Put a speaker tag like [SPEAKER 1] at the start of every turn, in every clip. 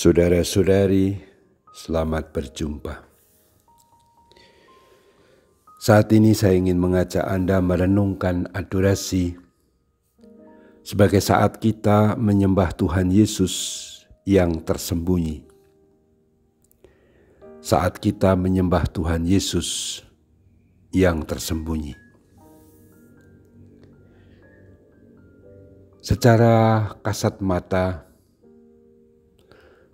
[SPEAKER 1] Saudara-saudari, selamat berjumpa. Saat ini saya ingin mengajak Anda merenungkan adorasi sebagai saat kita menyembah Tuhan Yesus yang tersembunyi. Saat kita menyembah Tuhan Yesus yang tersembunyi. Secara kasat mata,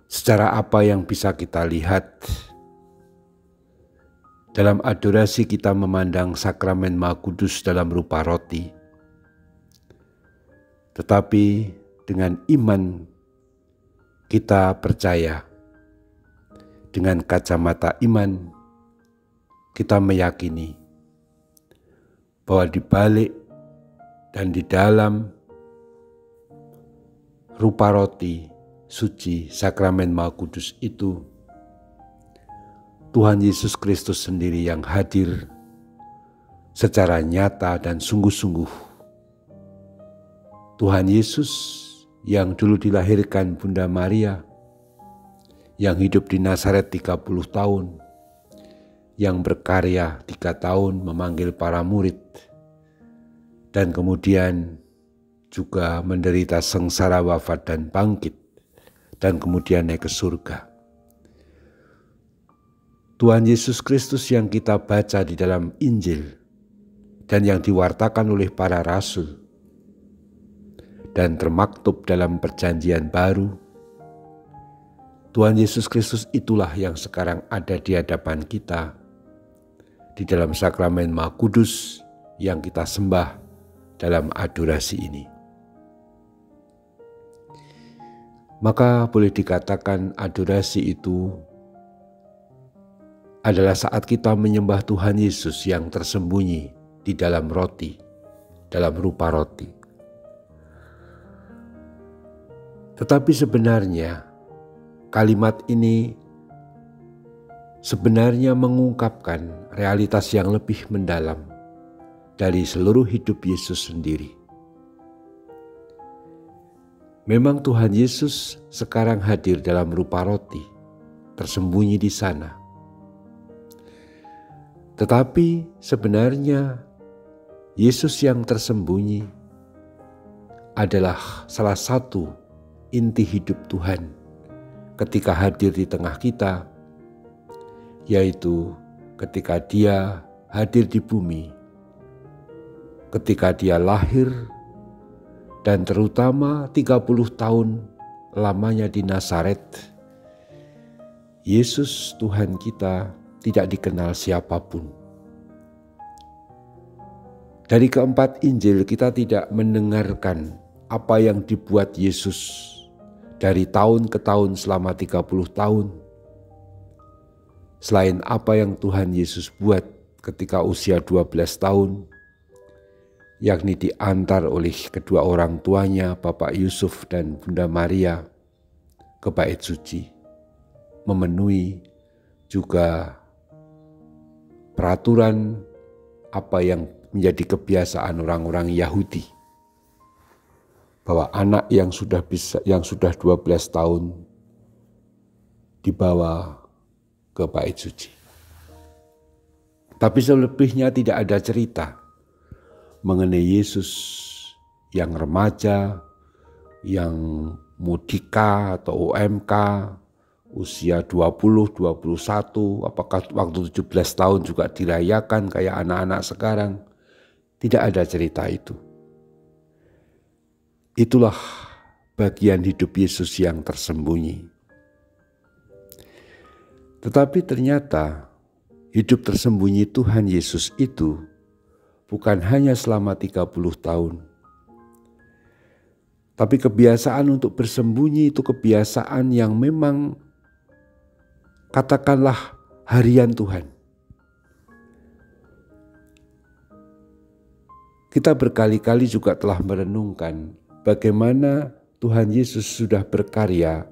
[SPEAKER 1] secara apa yang bisa kita lihat, dalam adorasi kita memandang sakramen Maha Kudus dalam rupa roti. Tetapi dengan iman kita percaya, dengan kacamata iman kita meyakini bahwa di balik dan di dalam rupa roti suci sakramen Maha Kudus itu, Tuhan Yesus Kristus sendiri yang hadir secara nyata dan sungguh-sungguh. Tuhan Yesus yang dulu dilahirkan Bunda Maria, yang hidup di Nazaret 30 tahun, yang berkarya 3 tahun memanggil para murid, dan kemudian juga menderita sengsara wafat dan bangkit, dan kemudian naik ke surga. Tuhan Yesus Kristus yang kita baca di dalam Injil dan yang diwartakan oleh para rasul dan termaktub dalam Perjanjian Baru, Tuhan Yesus Kristus itulah yang sekarang ada di hadapan kita di dalam sakramen Maha Kudus yang kita sembah dalam adorasi ini. Maka boleh dikatakan adorasi itu adalah saat kita menyembah Tuhan Yesus yang tersembunyi di dalam roti, dalam rupa roti. Tetapi sebenarnya kalimat ini sebenarnya mengungkapkan realitas yang lebih mendalam dari seluruh hidup Yesus sendiri. Memang Tuhan Yesus sekarang hadir dalam rupa roti, tersembunyi di sana. Tetapi sebenarnya Yesus yang tersembunyi adalah salah satu inti hidup Tuhan ketika hadir di tengah kita, yaitu ketika Dia hadir di bumi, ketika Dia lahir, dan terutama 30 tahun lamanya di Nazaret, Yesus Tuhan kita tidak dikenal siapapun. Dari keempat Injil kita tidak mendengarkan apa yang dibuat Yesus dari tahun ke tahun selama 30 tahun. Selain apa yang Tuhan Yesus buat ketika usia 12 tahun, yakni diantar oleh kedua orang tuanya, Bapak Yusuf dan Bunda Maria, ke Bait Suci, memenuhi juga peraturan apa yang menjadi kebiasaan orang-orang Yahudi, bahwa anak yang sudah 12 tahun dibawa ke Bait Suci. Tapi selebihnya tidak ada cerita mengenai Yesus yang remaja, yang mudika atau UMK, usia 20, 21, apakah waktu 17 tahun juga dirayakan kayak anak-anak sekarang. Tidak ada cerita itu. Itulah bagian hidup Yesus yang tersembunyi. Tetapi ternyata hidup tersembunyi Tuhan Yesus itu bukan hanya selama 30 tahun. Tapi kebiasaan untuk bersembunyi itu kebiasaan yang memang katakanlah harian Tuhan. Kita berkali-kali juga telah merenungkan bagaimana Tuhan Yesus sudah berkarya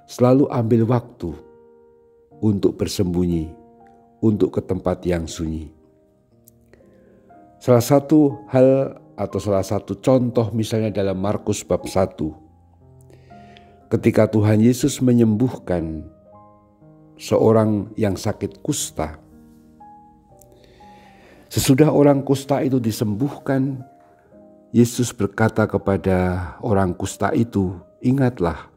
[SPEAKER 1] selalu ambil waktu untuk bersembunyi, untuk ke tempat yang sunyi. Salah satu hal atau salah satu contoh misalnya dalam Markus bab 1, ketika Tuhan Yesus menyembuhkan seorang yang sakit kusta. Sesudah orang kusta itu disembuhkan, Yesus berkata kepada orang kusta itu, "Ingatlah,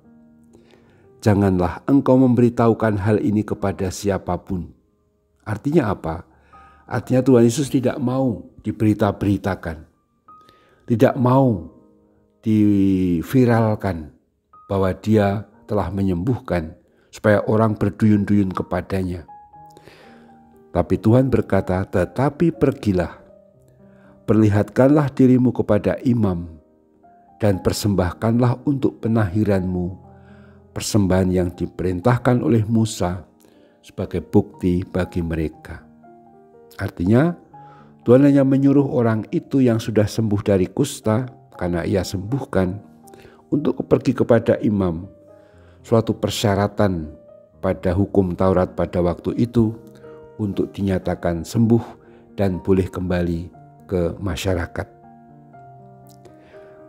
[SPEAKER 1] janganlah engkau memberitahukan hal ini kepada siapapun." Artinya apa? Artinya Tuhan Yesus tidak mau diberita-beritakan, tidak mau diviralkan bahwa dia telah menyembuhkan supaya orang berduyun-duyun kepadanya. Tapi Tuhan berkata, "Tetapi pergilah, perlihatkanlah dirimu kepada imam dan persembahkanlah untuk penahiranmu persembahan yang diperintahkan oleh Musa sebagai bukti bagi mereka." Artinya Tuhan hanya menyuruh orang itu yang sudah sembuh dari kusta karena ia sembuhkan untuk pergi kepada imam, suatu persyaratan pada hukum Taurat pada waktu itu untuk dinyatakan sembuh dan boleh kembali ke masyarakat.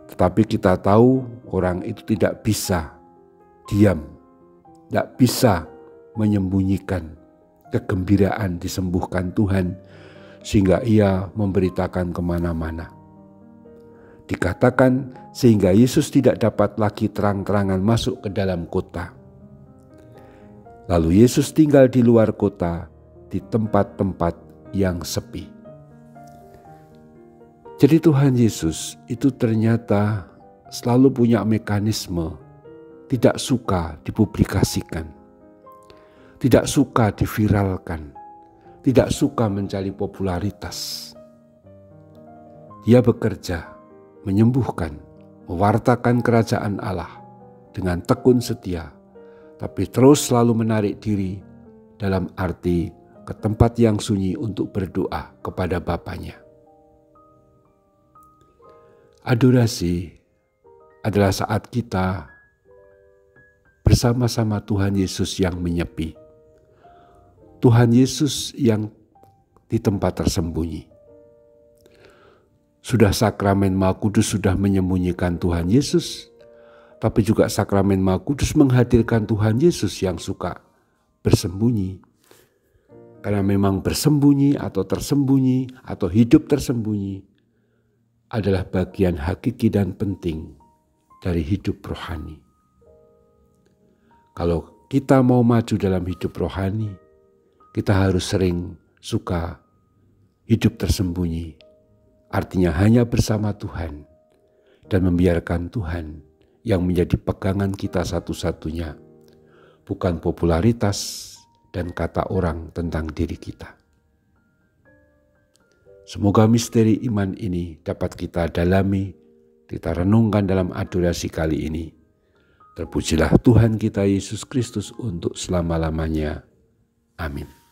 [SPEAKER 1] Tetapi kita tahu orang itu tidak bisa diam, tidak bisa menyembunyikan kegembiraan disembuhkan Tuhan sehingga ia memberitakan kemana-mana. Dikatakan sehingga Yesus tidak dapat lagi terang-terangan masuk ke dalam kota. Lalu Yesus tinggal di luar kota di tempat-tempat yang sepi. Jadi Tuhan Yesus itu ternyata selalu punya mekanisme tidak suka dipublikasikan, tidak suka diviralkan, tidak suka mencari popularitas. Dia bekerja, menyembuhkan, mewartakan kerajaan Allah dengan tekun setia, tapi terus selalu menarik diri dalam arti ke tempat yang sunyi untuk berdoa kepada Bapanya. Adorasi adalah saat kita bersama-sama Tuhan Yesus yang menyepi. Tuhan Yesus yang di tempat tersembunyi. Sudah sakramen Maha Kudus sudah menyembunyikan Tuhan Yesus, tapi juga sakramen Maha Kudus menghadirkan Tuhan Yesus yang suka bersembunyi. Karena memang bersembunyi atau tersembunyi atau hidup tersembunyi adalah bagian hakiki dan penting dari hidup rohani. Kalau kita mau maju dalam hidup rohani, kita harus sering suka hidup tersembunyi. Artinya hanya bersama Tuhan dan membiarkan Tuhan yang menjadi pegangan kita satu-satunya, bukan popularitas dan kata orang tentang diri kita. Semoga misteri iman ini dapat kita dalami, kita renungkan dalam adorasi kali ini. Terpujilah Tuhan kita Yesus Kristus untuk selama-lamanya. Amin.